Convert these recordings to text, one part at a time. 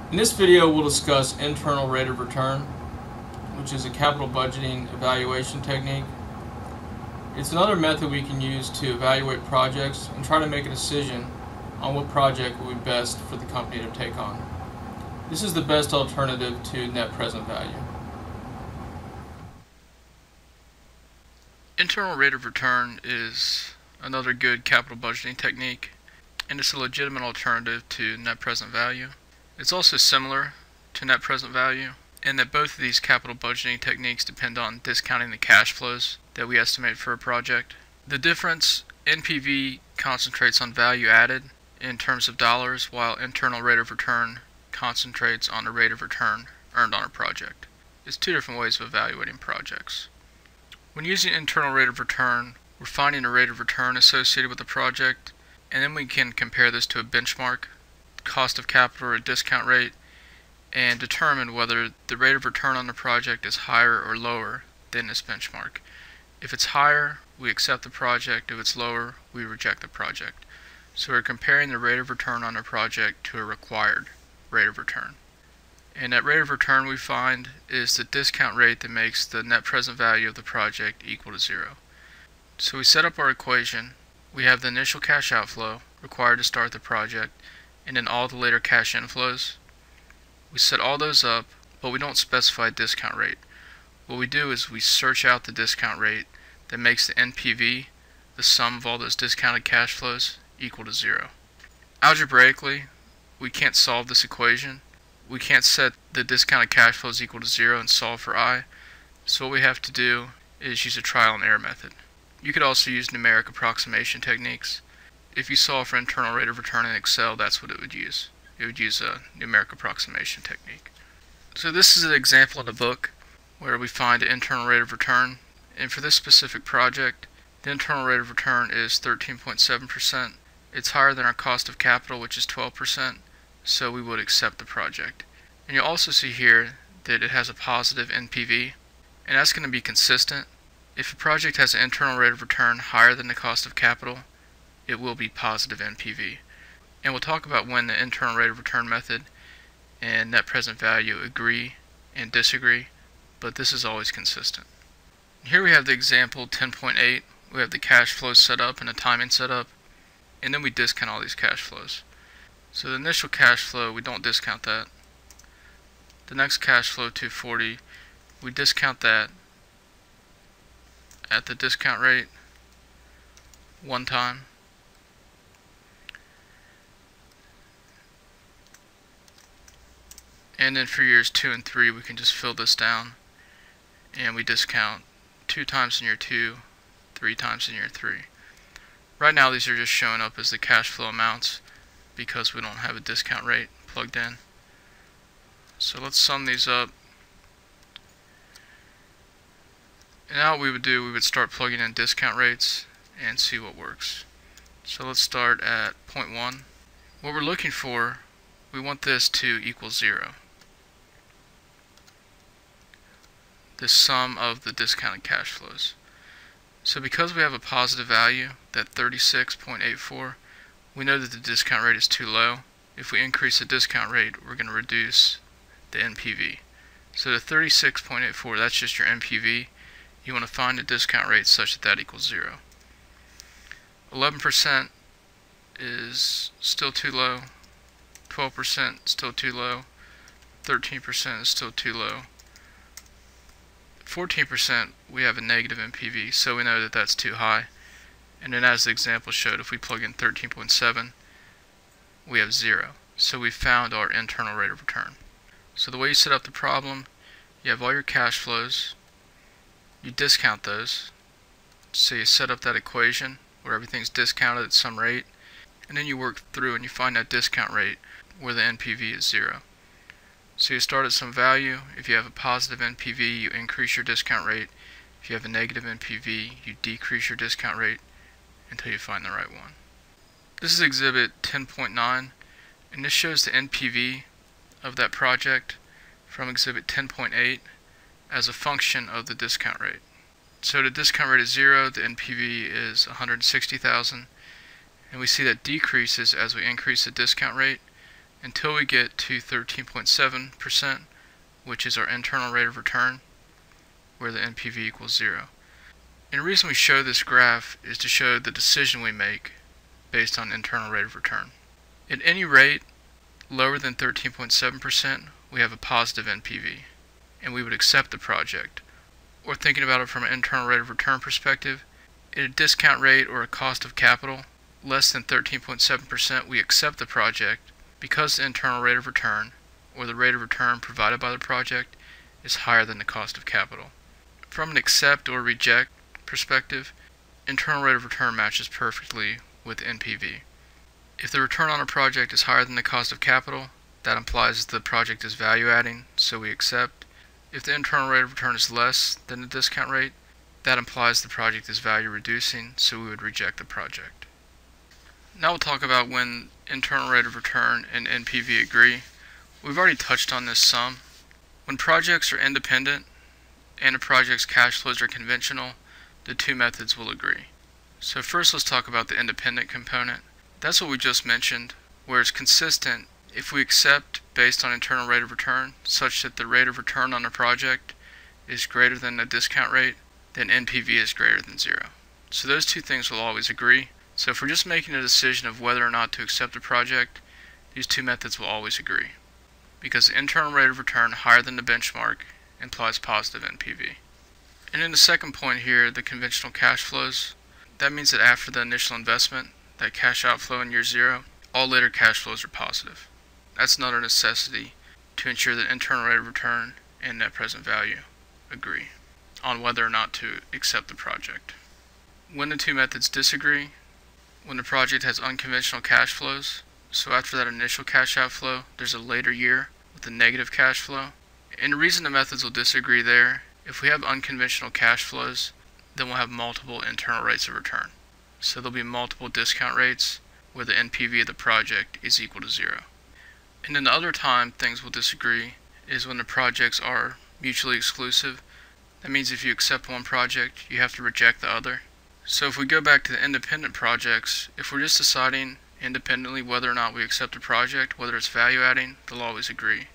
In this video, we'll discuss internal rate of return, which is a capital budgeting evaluation technique. It's another method we can use to evaluate projects and try to make a decision on what project will be best for the company to take on. This is the best alternative to net present value. Internal rate of return is another good capital budgeting technique, and it's a legitimate alternative to net present value. It's also similar to net present value in that both of these capital budgeting techniques depend on discounting the cash flows that we estimate for a project. The difference, NPV concentrates on value added in terms of dollars, while internal rate of return concentrates on the rate of return earned on a project. It's two different ways of evaluating projects. When using internal rate of return, we're finding a rate of return associated with the project, and then we can compare this to a benchmark, cost of capital or a discount rate, and determine whether the rate of return on the project is higher or lower than this benchmark. If it's higher, we accept the project. If it's lower, we reject the project. So we're comparing the rate of return on a project to a required rate of return. And that rate of return we find is the discount rate that makes the net present value of the project equal to 0. So we set up our equation. We have the initial cash outflow required to start the project, and then all the later cash inflows. We set all those up, but we don't specify a discount rate. What we do is we search out the discount rate that makes the NPV, the sum of all those discounted cash flows, equal to 0. Algebraically, we can't solve this equation. We can't set the discounted cash flows equal to 0 and solve for I. So what we have to do is use a trial and error method. You could also use numeric approximation techniques. If you solve for internal rate of return in Excel, that's what it would use. It would use a numeric approximation technique. So this is an example in the book where we find the internal rate of return. And for this specific project, the internal rate of return is 13.7%. It's higher than our cost of capital, which is 12%, so we would accept the project. And you'll also see here that it has a positive NPV, and that's going to be consistent. If a project has an internal rate of return higher than the cost of capital, it will be positive NPV. And we'll talk about when the internal rate of return method and net present value agree and disagree, but this is always consistent. Here we have the example 10.8. We have the cash flows set up and the timing set up, and then we discount all these cash flows. So the initial cash flow, we don't discount that. The next cash flow, 240, we discount that at the discount rate one time. And then for years 2 and 3, we can just fill this down, and we discount 2 times in year 2, 3 times in year 3. Right now these are just showing up as the cash flow amounts because we don't have a discount rate plugged in. So let's sum these up. And now what we would do, we would start plugging in discount rates and see what works. So let's start at 0.1. What we're looking for, we want this to equal 0. The sum of the discounted cash flows. So because we have a positive value, that 36.84, we know that the discount rate is too low. If we increase the discount rate, we're going to reduce the NPV. So the 36.84, that's just your NPV. You want to find a discount rate such that that equals 0. 11% is still too low. 12% still too low. 13% is still too low. 14%, we have a negative NPV, so we know that that's too high. And then as the example showed, if we plug in 13.7, we have 0. So we found our internal rate of return. So the way you set up the problem, you have all your cash flows, you discount those. So you set up that equation where everything's discounted at some rate, and then you work through and you find that discount rate where the NPV is 0. So you start at some value. If you have a positive NPV, you increase your discount rate. If you have a negative NPV, you decrease your discount rate until you find the right one. This is exhibit 10.9, and this shows the NPV of that project from exhibit 10.8 as a function of the discount rate. So the discount rate is 0, the NPV is 160,000, and we see that decreases as we increase the discount rate until we get to 13.7%, which is our internal rate of return, where the NPV equals 0. And the reason we show this graph is to show the decision we make based on internal rate of return. At any rate lower than 13.7%, we have a positive NPV, and we would accept the project. Or thinking about it from an internal rate of return perspective, at a discount rate or a cost of capital less than 13.7%, we accept the project because the internal rate of return, or the rate of return provided by the project, is higher than the cost of capital. From an accept or reject perspective, internal rate of return matches perfectly with NPV. If the return on a project is higher than the cost of capital, that implies the project is value adding, so we accept. If the internal rate of return is less than the discount rate, that implies the project is value reducing, so we would reject the project. Now we'll talk about when internal rate of return and NPV agree. We've already touched on this some. When projects are independent and a project's cash flows are conventional, the two methods will agree. So first let's talk about the independent component. That's what we just mentioned, where it's consistent if we accept based on internal rate of return such that the rate of return on a project is greater than the discount rate, then NPV is greater than 0. So those two things will always agree. So if we're just making a decision of whether or not to accept a project, these two methods will always agree, because the internal rate of return higher than the benchmark implies positive NPV. And in the second point here, the conventional cash flows, that means that after the initial investment, that cash outflow in year 0, all later cash flows are positive. That's another necessity to ensure that internal rate of return and net present value agree on whether or not to accept the project. When the two methods disagree, when the project has unconventional cash flows, so after that initial cash outflow, there's a later year with a negative cash flow. And the reason the methods will disagree there, if we have unconventional cash flows, then we'll have multiple internal rates of return. So there'll be multiple discount rates where the NPV of the project is equal to 0. And then the other time things will disagree is when the projects are mutually exclusive. That means if you accept one project, you have to reject the other. So if we go back to the independent projects, if we're just deciding independently whether or not we accept a project, whether it's value adding, they'll always agree.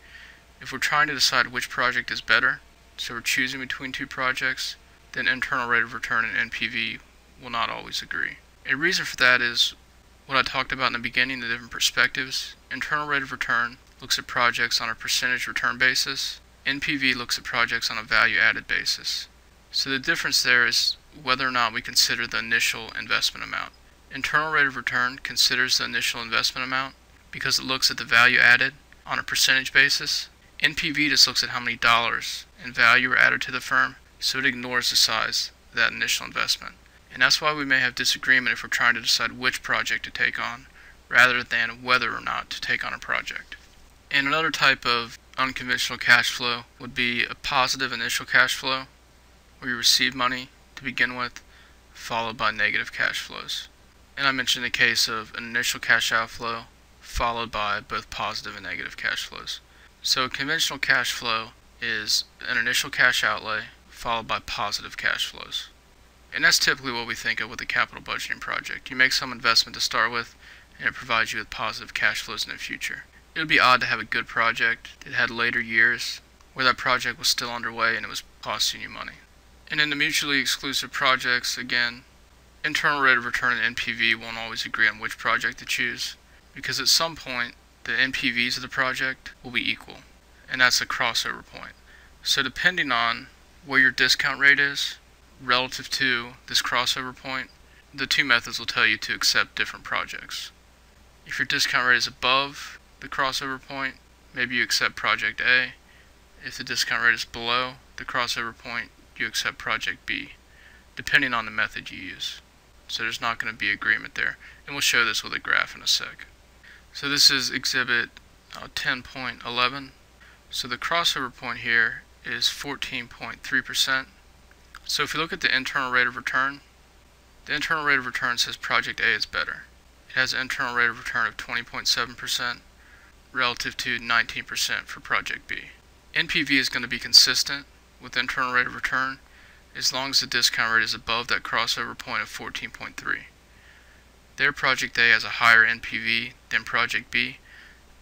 If we're trying to decide which project is better, so we're choosing between two projects, then internal rate of return and NPV will not always agree. A reason for that is what I talked about in the beginning, the different perspectives. Internal rate of return looks at projects on a percentage return basis. NPV looks at projects on a value added basis. So the difference there is whether or not we consider the initial investment amount. Internal rate of return considers the initial investment amount because it looks at the value added on a percentage basis. NPV just looks at how many dollars in value are added to the firm, so it ignores the size of that initial investment. And that's why we may have disagreement if we're trying to decide which project to take on, rather than whether or not to take on a project. And another type of unconventional cash flow would be a positive initial cash flow, where you receive money to begin with, followed by negative cash flows. And I mentioned the case of an initial cash outflow, followed by both positive and negative cash flows. So a conventional cash flow is an initial cash outlay, followed by positive cash flows. And that's typically what we think of with a capital budgeting project. You make some investment to start with, and it provides you with positive cash flows in the future. It would be odd to have a good project that had later years where that project was still underway and it was costing you money. And in the mutually exclusive projects, again, internal rate of return and NPV won't always agree on which project to choose, because at some point the NPVs of the project will be equal, and that's a crossover point. So depending on where your discount rate is relative to this crossover point, the two methods will tell you to accept different projects. If your discount rate is above the crossover point, maybe you accept project A. If the discount rate is below the crossover point, you accept project B, depending on the method you use. So there's not going to be agreement there, and we'll show this with a graph in a sec. So this is exhibit 10.11. So the crossover point here is 14.3%. So if you look at the internal rate of return, the internal rate of return says project A is better. It has an internal rate of return of 20.7% relative to 19% for project B. NPV is going to be consistent with internal rate of return as long as the discount rate is above that crossover point of 14.3. There project A has a higher NPV than project B,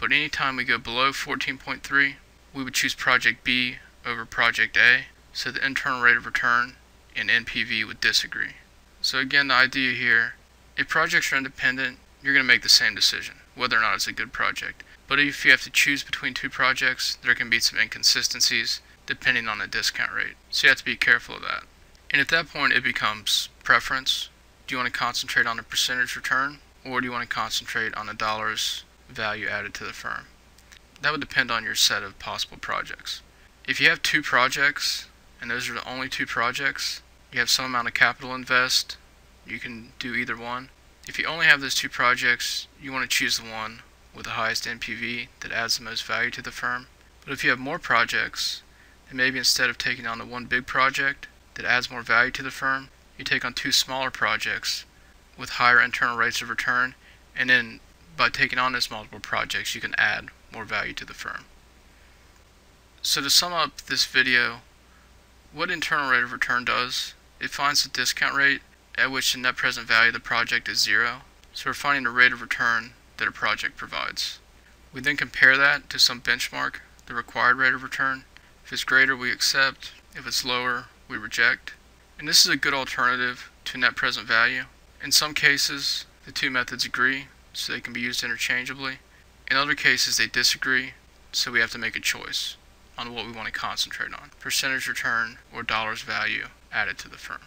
but anytime we go below 14.3, we would choose project B over project A, so the internal rate of return and NPV would disagree. So again, the idea here, if projects are independent, you're going to make the same decision, whether or not it's a good project. But if you have to choose between two projects, there can be some inconsistencies depending on the discount rate. So you have to be careful of that. And at that point, it becomes preference. Do you want to concentrate on the percentage return, or do you want to concentrate on the dollars value added to the firm? That would depend on your set of possible projects. If you have two projects, and those are the only two projects, you have some amount of capital invest, you can do either one. If you only have those two projects, you want to choose the one with the highest NPV that adds the most value to the firm. But if you have more projects, then maybe instead of taking on the one big project that adds more value to the firm, you take on two smaller projects with higher internal rates of return, and then by taking on those multiple projects, you can add more value to the firm. So to sum up this video, what internal rate of return does, it finds the discount rate at which the net present value of the project is 0. So we're finding the rate of return that a project provides. We then compare that to some benchmark, the required rate of return. If it's greater, we accept. If it's lower, we reject. And this is a good alternative to net present value. In some cases, the two methods agree, so they can be used interchangeably. In other cases, they disagree, so we have to make a choice on what we want to concentrate on, percentage return or dollars value added to the firm.